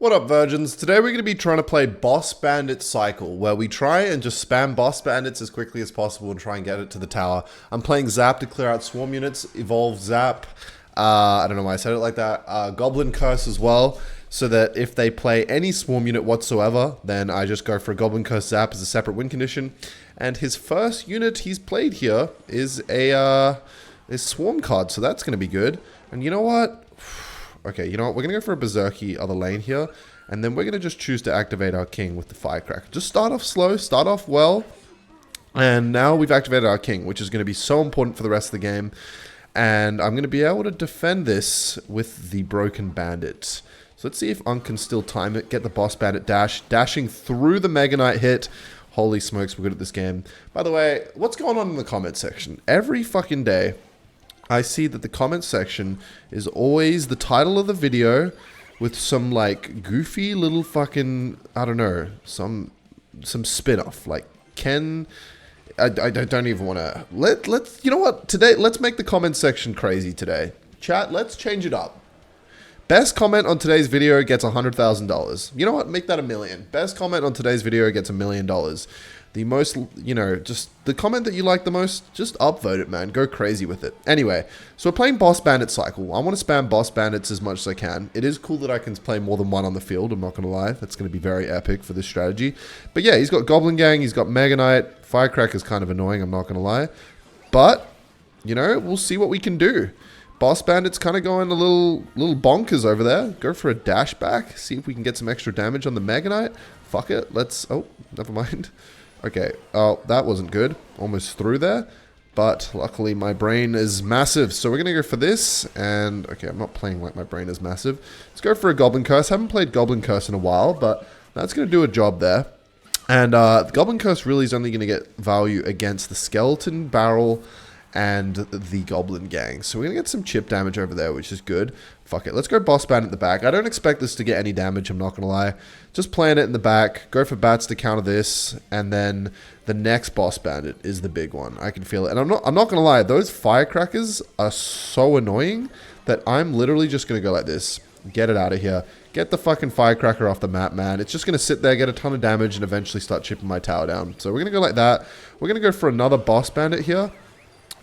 What up, virgins? Today we're going to be trying to play Boss Bandit Cycle, where we try and just spam Boss Bandits as quickly as possible and try and get it to the tower. I'm playing Zap to clear out swarm units, Evolve Zap, I don't know why I said it like that, Goblin Curse as well, so that if they play any swarm unit whatsoever, then I just go for a Goblin Curse Zap as a separate win condition. And his first unit he's played here is a Swarm card, so that's going to be good. And you know what? Okay, you know what? We're going to go for a Berserky other lane here. And then we're going to just choose to activate our king with the Firecracker. Just start off slow, start off well. And now we've activated our king, which is going to be so important for the rest of the game. And I'm going to be able to defend this with the Broken Bandit. So let's see if Unk can still time it. Get the Boss Bandit dash. Dashing through the Mega Knight hit. Holy smokes, we're good at this game. By the way, what's going on in the comment section? Every fucking day, I see that the comment section is always the title of the video with some like goofy little fucking, I don't know, some spin-off. Like I don't even want to, let's, you know what, today, let's make the comment section crazy today. Chat, let's change it up. Best comment on today's video gets $100,000. You know what, make that $1 million. Best comment on today's video gets $1 million. The most, you know, just the comment that you like the most, just upvote it, man. Go crazy with it. Anyway, so we're playing Boss Bandit Cycle. I want to spam Boss Bandits as much as I can. It is cool that I can play more than one on the field, I'm not going to lie. That's going to be very epic for this strategy. But yeah, he's got Goblin Gang, he's got Mega Knight. Firecracker's kind of annoying, I'm not going to lie. But, you know, we'll see what we can do. Boss Bandit's kind of going a little bonkers over there. Go for a dash back. See if we can get some extra damage on the Mega Knight. Fuck it. Let's... Oh, never mind. Okay. Oh, that wasn't good. Almost through there. But luckily my brain is massive. So we're going to go for this. And, okay, I'm not playing like my brain is massive. Let's go for a Goblin Curse. Haven't played Goblin Curse in a while, but that's going to do a job there. And the Goblin Curse really is only going to get value against the Skeleton Barrel and the Goblin Gang. So we're going to get some chip damage over there, which is good. Fuck it. Let's go Boss Bandit at the back. I don't expect this to get any damage, I'm not going to lie. Just playing it in the back. Go for bats to counter this. And then the next Boss Bandit is the big one. I can feel it. And I'm not going to lie. Those firecrackers are so annoying that I'm literally just going to go like this. Get it out of here. Get the fucking firecracker off the map, man. It's just going to sit there, get a ton of damage, and eventually start chipping my tower down. So we're going to go like that. We're going to go for another Boss Bandit here.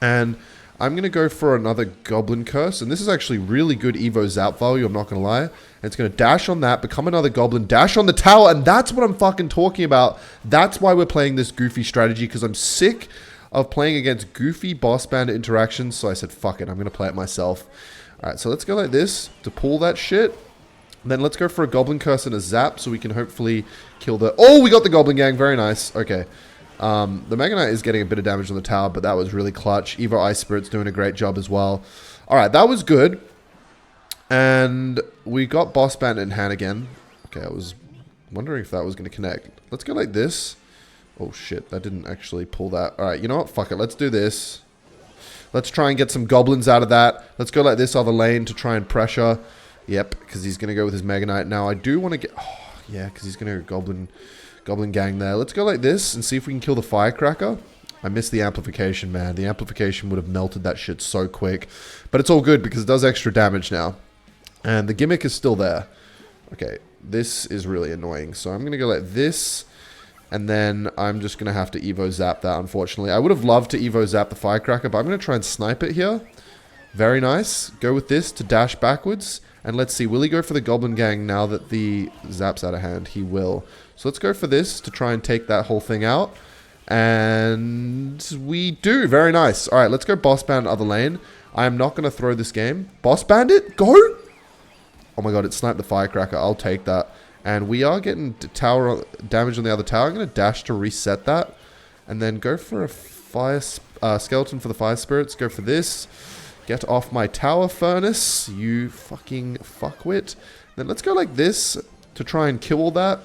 And I'm going to go for another Goblin Curse. And this is actually really good Evo Zap value, I'm not going to lie. And it's going to dash on that, become another Goblin, dash on the tower. And that's what I'm fucking talking about. That's why we're playing this goofy strategy, because I'm sick of playing against goofy Boss Bandit interactions. So I said, fuck it, I'm going to play it myself. Alright, so let's go like this to pull that shit. And then let's go for a Goblin Curse and a Zap so we can hopefully kill the... Oh, we got the Goblin Gang. Very nice. Okay. The Mega Knight is getting a bit of damage on the tower, but that was really clutch. Evo Ice Spirit's doing a great job as well. Alright, that was good. And we got Boss Bandit in hand again. Okay, I was wondering if that was going to connect. Let's go like this. Oh shit, that didn't actually pull that. Alright, you know what? Fuck it. Let's do this. Let's try and get some goblins out of that. Let's go like this other lane to try and pressure. Yep, because he's going to go with his Mega Knight. Now, I do want to get... Oh, yeah, because he's going to go Goblin Gang there. Let's go like this and see if we can kill the Firecracker. I missed the amplification, man. The amplification would have melted that shit so quick. But it's all good because it does extra damage now. And the gimmick is still there. Okay, this is really annoying. So I'm going to go like this. And then I'm just going to have to Evo Zap that, unfortunately. I would have loved to Evo Zap the Firecracker, but I'm going to try and snipe it here. Very nice. Go with this to dash backwards. And let's see, will he go for the Goblin Gang now that the Zap's out of hand? He will. So let's go for this to try and take that whole thing out. And we do. Very nice. All right, let's go Boss Bandit other lane. I am not going to throw this game. Boss Bandit, go! Oh my god, it sniped the Firecracker. I'll take that. And we are getting tower damage on the other tower. I'm going to dash to reset that. And then go for a fire skeleton for the Fire Spirits. Go for this. Get off my tower furnace, you fucking fuckwit. Then let's go like this to try and kill all that.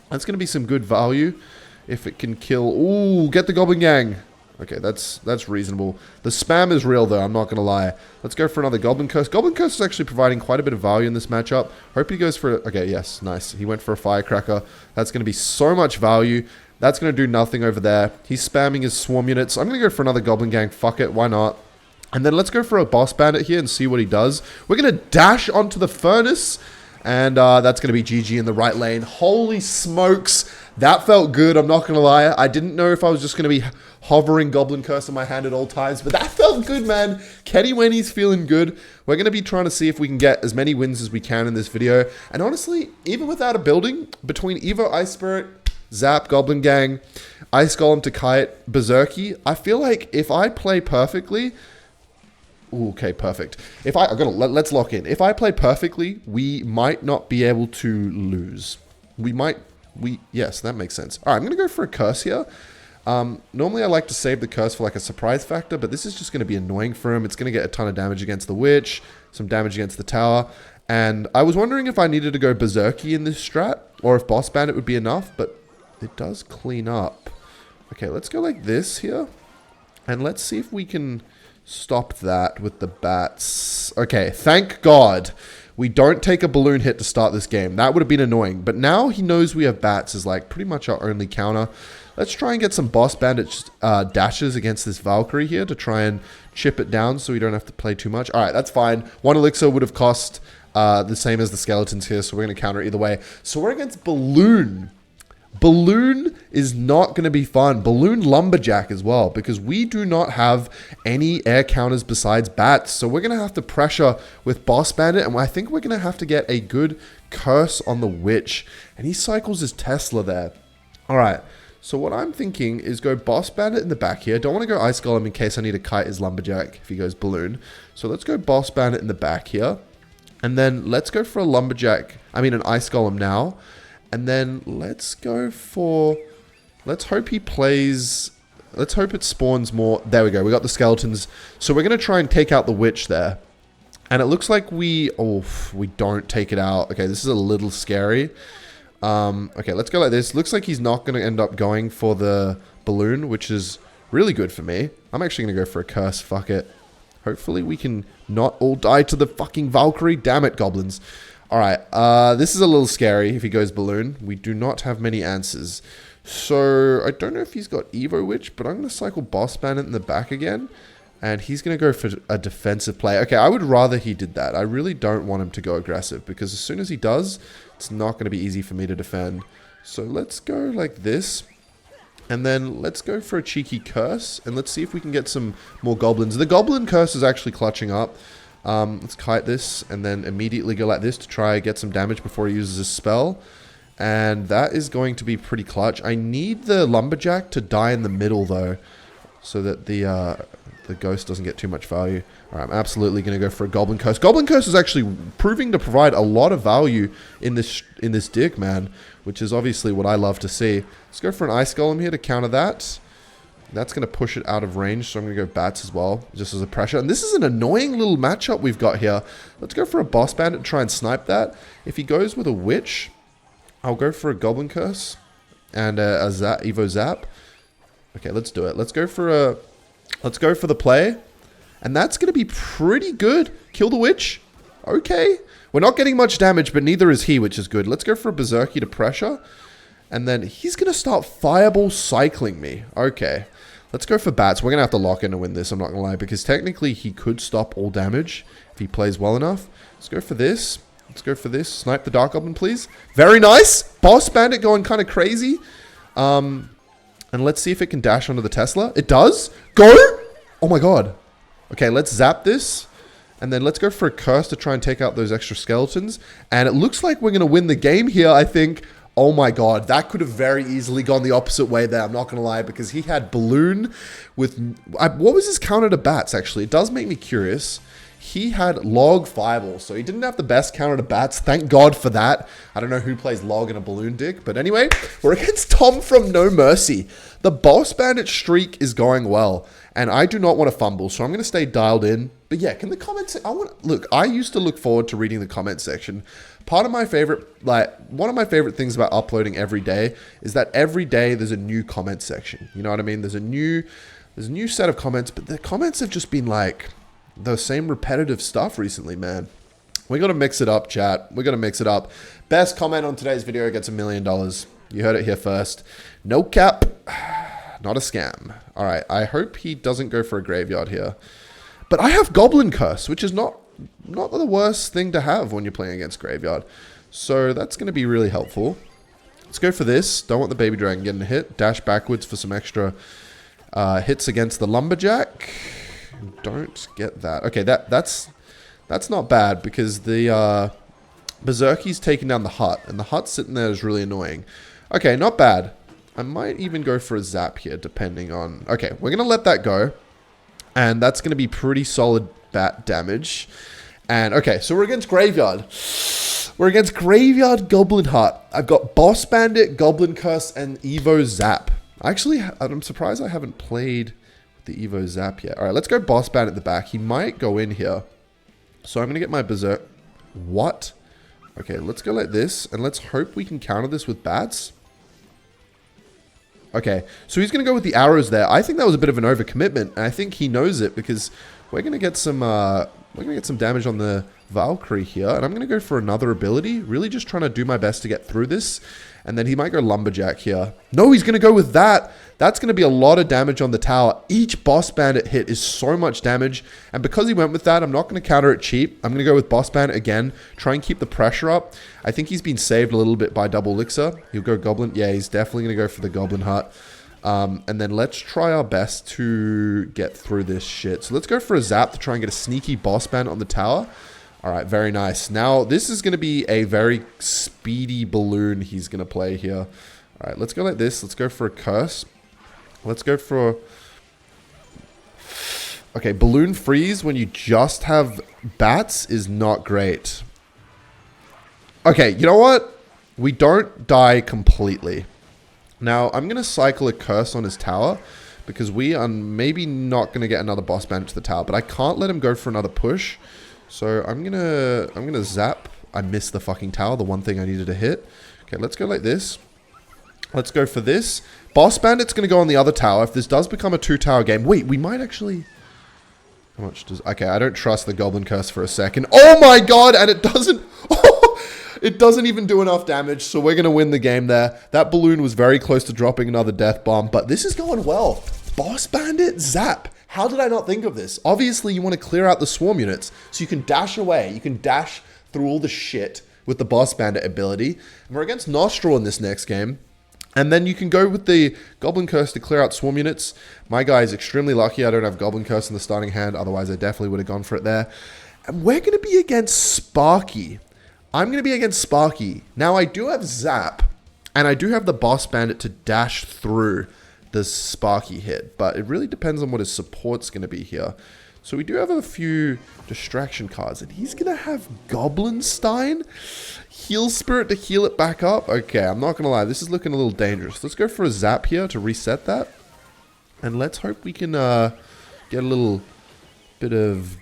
That's going to be some good value if it can kill... Ooh, get the Goblin Gang. Okay, that's reasonable. The spam is real, though, I'm not going to lie. Let's go for another Goblin Curse. Goblin Curse is actually providing quite a bit of value in this matchup. Hope he goes for... Okay, yes, nice. He went for a Firecracker. That's going to be so much value. That's going to do nothing over there. He's spamming his swarm units. I'm going to go for another Goblin Gang. Fuck it, why not? And then let's go for a Boss Bandit here and see what he does. We're going to dash onto the furnace And that's going to be GG in the right lane. Holy smokes. That felt good. I'm not going to lie. I didn't know if I was just going to be hovering Goblin Curse in my hand at all times. But that felt good, man. Kenny Wenny's feeling good. We're going to be trying to see if we can get as many wins as we can in this video. And honestly, even without a building, between Evo Ice Spirit, Zap, Goblin Gang, Ice Golem to Kite, Berserky, I feel like if I play perfectly... Ooh, okay, perfect. Let's lock in. If I play perfectly, we might not be able to lose. Yes, that makes sense. All right, I'm going to go for a curse here. Normally I like to save the curse for like a surprise factor, but this is just going to be annoying for him. It's going to get a ton of damage against the witch, some damage against the tower. And I was wondering if I needed to go Berserky in this strat, or if Boss Bandit would be enough, but it does clean up. Okay, let's go like this here. And let's see if we can stop that with the bats. Okay, thank God we don't take a balloon hit to start this game. That would have been annoying. But now he knows we have bats is like pretty much our only counter. Let's try and get some Boss Bandit dashes against this Valkyrie here to try and chip it down so we don't have to play too much. All right, that's fine. 1 elixir would have cost the same as the skeletons here, so we're going to counter either way. So we're against Balloon. Balloon is not going to be fun. Balloon Lumberjack as well, because we do not have any air counters besides bats. So we're going to have to pressure with Boss Bandit, and I think we're going to have to get a good curse on the witch. And he cycles his Tesla there. All right, so what I'm thinking is go Boss Bandit in the back here. Don't want to go Ice Golem in case I need to kite his Lumberjack if he goes Balloon. So let's go Boss Bandit in the back here. And then let's go for a Lumberjack, an Ice Golem now. And then let's go for... Let's hope he plays... Let's hope it spawns more... There we go. We got the skeletons. So we're going to try and take out the witch there. And it looks like we... Oh, we don't take it out. Okay, this is a little scary. Okay, let's go like this. Looks like he's not going to end up going for the balloon, which is really good for me. I'm actually going to go for a curse. Fuck it. Hopefully we can not all die to the fucking Valkyrie. Damn it, goblins. Alright, this is a little scary if he goes balloon. We do not have many answers. So, I don't know if he's got Evo Witch, but I'm going to cycle Boss Bandit in the back again. And he's going to go for a defensive play. Okay, I would rather he did that. I really don't want him to go aggressive, because as soon as he does, it's not going to be easy for me to defend. So, let's go like this. And then let's go for a cheeky curse, and let's see if we can get some more goblins. The goblin curse is actually clutching up. Let's kite this and then immediately go like this to try and get some damage before he uses his spell. And that is going to be pretty clutch. I need the Lumberjack to die in the middle though, so that the ghost doesn't get too much value. Alright, I'm absolutely going to go for a Goblin Curse. Goblin Curse is actually proving to provide a lot of value in this dig, man, which is obviously what I love to see. Let's go for an Ice Golem here to counter that. That's going to push it out of range, so I'm going to go bats as well, just as a pressure. And this is an annoying little matchup we've got here. Let's go for a Boss Bandit and try and snipe that. If he goes with a Witch, I'll go for a Goblin Curse and a Evo Zap. Okay, let's do it. Let's go for the play. And that's going to be pretty good. Kill the Witch. Okay. We're not getting much damage, but neither is he, which is good. Let's go for a Berserky to pressure. And then he's going to start Fireball cycling me. Okay. Let's go for bats. We're going to have to lock in to win this, I'm not going to lie. Because technically he could stop all damage if he plays well enough. Let's go for this. Let's go for this. Snipe the Dark Goblin, please. Very nice. Boss Bandit going kind of crazy. And let's see if it can dash onto the Tesla. It does. Go. Oh my god. Okay, let's zap this. And then let's go for a curse to try and take out those extra skeletons. And it looks like we're going to win the game here, I think. Oh my god, that could have very easily gone the opposite way there, I'm not going to lie, because he had Balloon with... what was his counter to bats, actually? It does make me curious. He had Log Fireball, so he didn't have the best counter to bats. Thank God for that. I don't know who plays Log in a Balloon dig, but anyway, we're against Tom from No Mercy. The Boss Bandit streak is going well, and I do not want to fumble, so I'm going to stay dialed in. But yeah, can the comments... Look, I used to look forward to reading the comment section. Part of my favorite, one of my favorite things about uploading every day is that every day there's a new comment section. You know what I mean? There's a new set of comments, but the comments have just been like the same repetitive stuff recently, man. We got to mix it up, chat. We got to mix it up. Best comment on today's video gets $1 million. You heard it here first. No cap, not a scam. All right, I hope he doesn't go for a graveyard here. But I have Goblin Curse, which is not not the worst thing to have when you're playing against Graveyard. So that's going to be really helpful. Let's go for this. Don't want the Baby Dragon getting a hit. Dash backwards for some extra hits against the Lumberjack. Don't get that. Okay, that's not bad because the Berserky's taking down the hut, and the hut sitting there is really annoying. Okay, not bad. I might even go for a zap here, depending on... Okay, we're going to let that go, and that's going to be pretty solid bat damage. And, okay, so we're against Graveyard. We're against Graveyard Goblin Hut. I've got Boss Bandit, Goblin Curse, and Evo Zap. Actually, I'm surprised I haven't played the Evo Zap yet. All right, let's go Boss Bandit at the back. He might go in here. So I'm going to get my Berserk... What? Okay, let's go like this, and let's hope we can counter this with bats. Okay, so he's going to go with the arrows there. I think that was a bit of an overcommitment, and I think he knows it because we're going to get some damage on the Valkyrie here, and I'm going to go for another ability, really just trying to do my best to get through this, and then he might go Lumberjack here. No, he's going to go with that. That's going to be a lot of damage on the tower. Each Boss Bandit hit is so much damage, and because he went with that, I'm not going to counter it cheap. I'm going to go with Boss Bandit again, try and keep the pressure up. I think he's been saved a little bit by Double Elixir. He'll go Goblin. Yeah, he's definitely going to go for the Goblin Hut. And then let's try our best to get through this shit. So let's go for a zap to try and get a sneaky Boss Bandit on the tower. All right, very nice. Now, this is going to be a very speedy balloon he's going to play here. All right, let's go like this. Let's go for a curse. Let's go for... Okay, balloon freeze when you just have bats is not great. Okay, you know what? We don't die completely. Now, I'm going to cycle a curse on his tower because we are maybe not going to get another Boss Bandit to the tower, but I can't let him go for another push. So I'm gonna zap. I missed the fucking tower, the one thing I needed to hit. Okay, let's go like this. Let's go for this. Boss Bandit's gonna go on the other tower. If this does become a 2-tower game, wait, we might actually... How much does... Okay, I don't trust the Goblin Curse for a second. Oh my god, and it doesn't... It doesn't even do enough damage, so we're gonna win the game there. That balloon was very close to dropping another death bomb, but this is going well. Boss Bandit, zap. How did I not think of this? Obviously, you want to clear out the swarm units so you can dash away. You can dash through all the shit with the Boss Bandit ability. And we're against Nostril in this next game. And then you can go with the Goblin Curse to clear out swarm units. My guy is extremely lucky I don't have Goblin Curse in the starting hand. Otherwise, I definitely would have gone for it there. And we're going to be against Sparky. I'm going to be against Sparky. Now, I do have Zap. And I do have the Boss Bandit to dash through the Sparky hit, but it really depends on what his support's going to be here. So we do have a few distraction cards, and he's going to have Goblinstein, Heal Spirit to heal it back up. Okay, I'm not going to lie, this is looking a little dangerous. Let's go for a zap here to reset that, and let's hope we can get a little bit of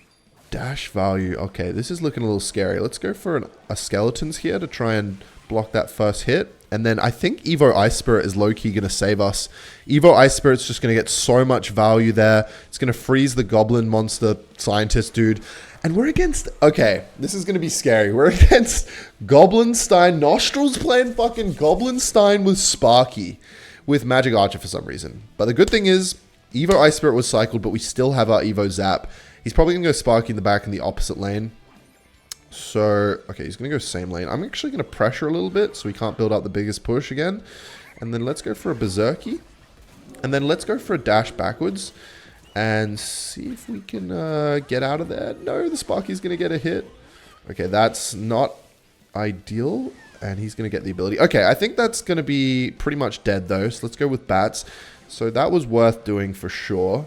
dash value. Okay, this is looking a little scary. Let's go for a Skeletons here to try and block that first hit. And then I think Evo Ice Spirit is low-key going to save us. Evo Ice Spirit's just going to get so much value there. It's going to freeze the Goblin Monster Scientist dude. And we're against... Okay, this is going to be scary. We're against Goblinstein. Nostrils playing fucking Goblinstein with Sparky. With Magic Archer for some reason. But the good thing is, Evo Ice Spirit was cycled, but we still have our Evo Zap. He's probably going to go Sparky in the back in the opposite lane. So, okay, he's going to go same lane. I'm actually going to pressure a little bit so we can't build out the biggest push again. And then let's go for a Berserky. And then let's go for a dash backwards. And see if we can get out of there. No, the Sparky's going to get a hit. Okay, that's not ideal. And he's going to get the ability. Okay, I think that's going to be pretty much dead though. So let's go with bats. So that was worth doing for sure.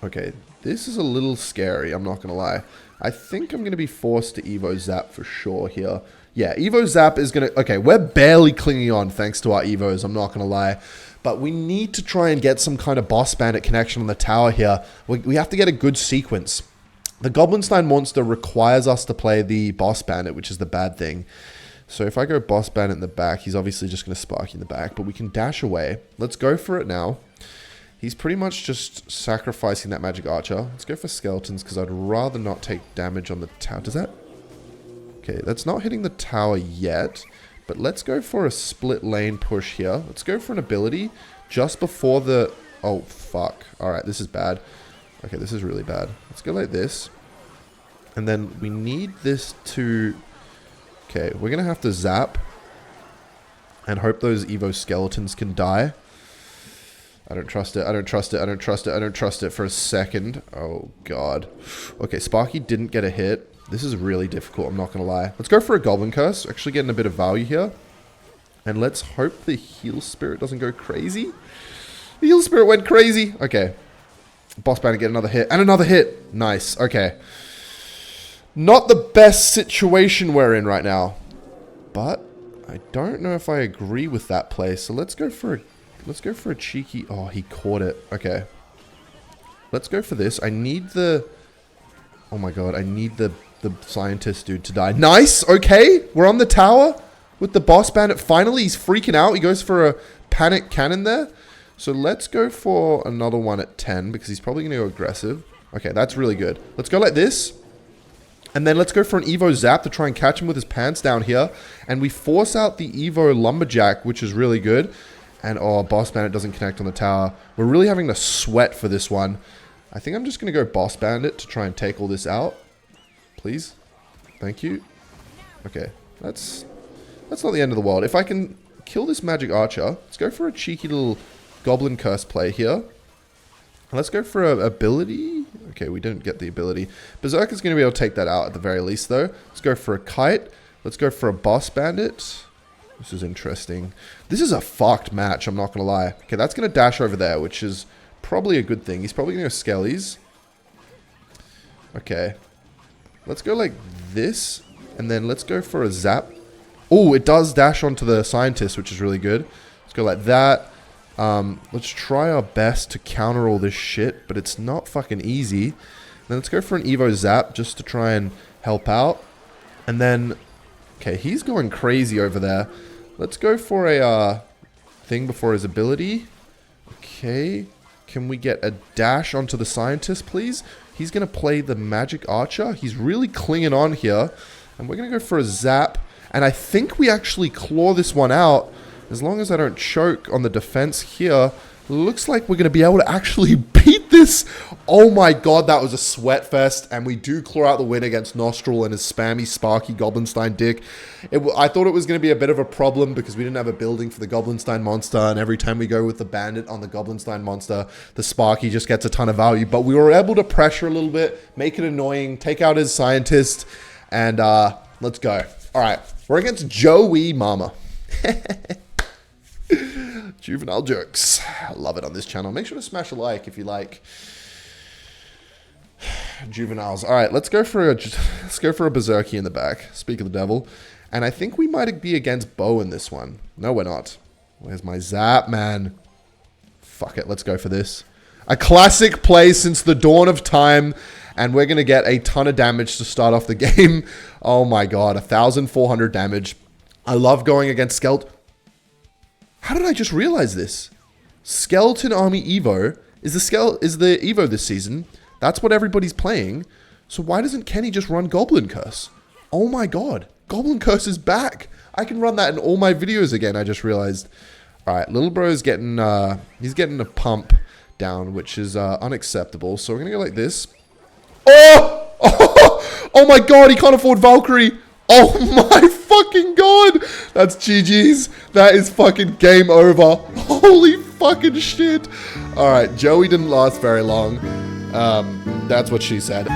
Okay, this is a little scary, I'm not going to lie. I think I'm going to be forced to Evo Zap for sure here. Yeah, Evo Zap is going to... Okay, we're barely clinging on thanks to our Evos, I'm not going to lie. But we need to try and get some kind of Boss Bandit connection on the tower here. We have to get a good sequence. The Goblinstein monster requires us to play the Boss Bandit, which is the bad thing. So if I go Boss Bandit in the back, he's obviously just going to Sparky in the back. But we can dash away. Let's go for it now. He's pretty much just sacrificing that Magic Archer. Let's go for Skeletons because I'd rather not take damage on the tower. Does that... Okay, that's not hitting the tower yet. But let's go for a split lane push here. Let's go for an ability just before the... Oh, fuck. Alright, this is bad. Okay, this is really bad. Let's go like this. And then we need this to... Okay, we're going to have to zap. And hope those Evo skeletons can die. I don't trust it. I don't trust it. I don't trust it. I don't trust it for a second. Oh, God. Okay, Sparky didn't get a hit. This is really difficult, I'm not going to lie. Let's go for a Goblin Curse. Actually getting a bit of value here. And let's hope the Heal Spirit doesn't go crazy. The Heal Spirit went crazy. Okay. Boss Bandit get another hit. And another hit. Nice. Okay. Not the best situation we're in right now. But I don't know if I agree with that play. So let's go for a cheeky... Oh, he caught it. Okay. Let's go for this. I need the... Oh my god. I need the scientist dude to die. Nice! Okay. We're on the tower with the boss bandit. Finally, he's freaking out. He goes for a panic cannon there. So let's go for another one at 10 because he's probably going to go aggressive. Okay, that's really good. Let's go like this. And then let's go for an Evo Zap to try and catch him with his pants down here. And we force out the Evo Lumberjack, which is really good. And, oh, Boss Bandit doesn't connect on the tower. We're really having to sweat for this one. I think I'm just going to go Boss Bandit to try and take all this out. Please. Thank you. Okay. That's not the end of the world. If I can kill this Magic Archer, let's go for a cheeky little Goblin Curse play here. Let's go for an ability. Okay, we didn't get the ability. Berserker's going to be able to take that out at the very least, though. Let's go for a Kite. Let's go for a Boss Bandit. This is interesting. This is a fucked match, I'm not going to lie. Okay, that's going to dash over there, which is probably a good thing. He's probably going to go Skellies. Okay. Let's go like this. And then let's go for a Zap. Oh, it does dash onto the Scientist, which is really good. Let's go like that. Let's try our best to counter all this shit, but it's not fucking easy. Then let's go for an Evo Zap just to try and help out. And then, okay, he's going crazy over there. Let's go for a thing before his ability. Okay, can we get a dash onto the Scientist, please? He's going to play the Magic Archer. He's really clinging on here. And we're going to go for a Zap. And I think we actually claw this one out. As long as I don't choke on the defense here, looks like we're going to be able to actually beat this. Oh my god, that was a sweat fest. And we do claw out the win against Nostril and his spammy Sparky Goblinstein dick. I thought it was going to be a bit of a problem because we didn't have a building for the Goblinstein monster. And every time we go with the bandit on the Goblinstein monster, the Sparky just gets a ton of value. But we were able to pressure a little bit, make it annoying, take out his scientist. And let's go. All right, we're against Joey Mama. Juvenile jokes. I love it on this channel. Make sure to smash a like if you like juveniles. All right, let's go for a Berserky in the back. Speak of the devil. And I think we might be against Bo in this one. No, we're not. Where's my Zap, man? Fuck it, let's go for this. A classic play since the dawn of time. And we're going to get a ton of damage to start off the game. Oh my god, 1,400 damage. I love going against Skeleton. How did I just realize this? Skeleton Army Evo is the Evo this season. That's what everybody's playing. So why doesn't Kenny just run Goblin Curse? Oh my god. Goblin Curse is back. I can run that in all my videos again, I just realized. Alright, little bro is getting, he's getting a pump down, which is unacceptable. So we're going to go like this. Oh! Oh my god, he can't afford Valkyrie. Oh my fucking god. That's GG's. That is fucking game over. Holy fucking shit. Alright, Joey didn't last very long. That's what she said.